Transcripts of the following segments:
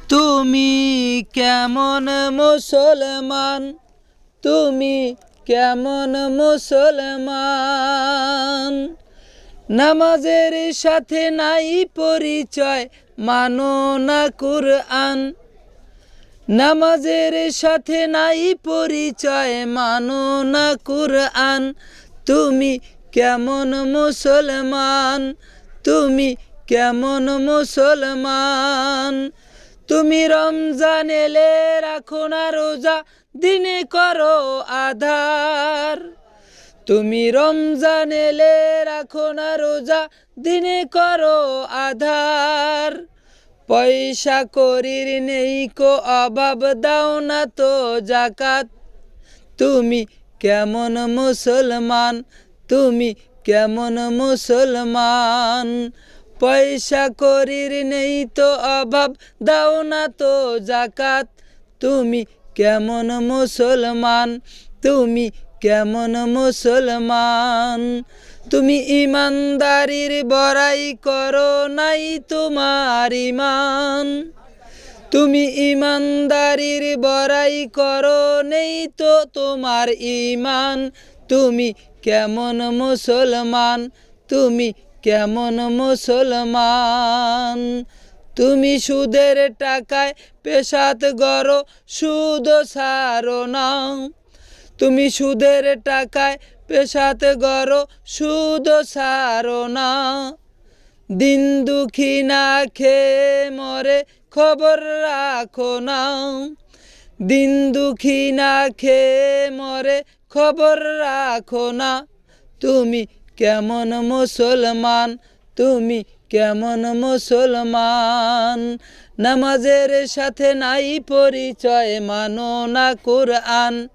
তুমি কেমন মুসলমান, তুমি কেমন মুসলমান। নামাজের সাথে নাই পরিচয়, মানো না কুরআন। নামাজের সাথে নাই পরিচয়, মানো না কুরআন। তুমি কেমন মুসলমান, তুমি কেমন মুসলমান। তুমি রমজান এলে রাখো না রোজা, দিনে করো আধার। তুমি রমজান এলে রাখো না রোজা, দিনে করো আধার। পয়সা করির নেই কো অভাব, দাও না তো জাকাত। তুমি কেমন মুসলমান, তুমি কেমন মুসলমান। পয়সা করির নেই তো অভাব, দাও না তো জাকাত। তুমি কেমন মুসলমান, তুমি কেমন মুসলমান। তুমি ইমানদারির বড়াই করো, নাই তোমার ইমান। তুমি ইমানদারির বড়াই করো, নেই তো তোমার ইমান। তুমি কেমন মুসলমান, তুমি কেমন মুসলমান। তুমি সুদের টাকায় পেশাদ গড়ো, সুদ ছাড়ো না। তুমি সুদের টাকায় পেশাদ গড়ো, সুদ ছাড়ো না। দিন দুঃখী না খেয়ে মরে, খবর রাখো না। দিন দুঃখী না খেয়ে মরে, খবর রাখো না। তুমি কেমন মুসলমান, তুমি কেমন মুসলমান। নামাজের সাথে নাই পরিচয়, মানো না কুরআন।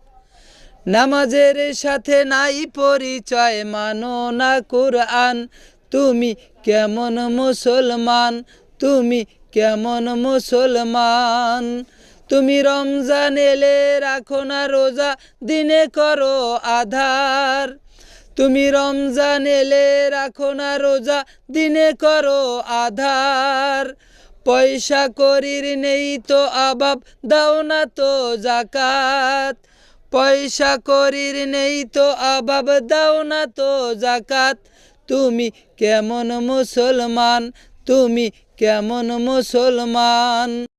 নামাজের সাথে নাই পরিচয়, মানো না কুরআন। তুমি কেমন মুসলমান, তুমি কেমন মুসলমান। তুমি রমজান এলে রাখো না রোজা, দিনে করো আধার। তুমি রমজান এলে রাখো না রোজা, দিনে করো আধার। পয়সা করির নেই তো অভাব, দাও না তো জাকাত। পয়সা করির নেই তো অভাব, দাও না তো জাকাত। তুমি কেমন মুসলমান, তুমি কেমন মুসলমান।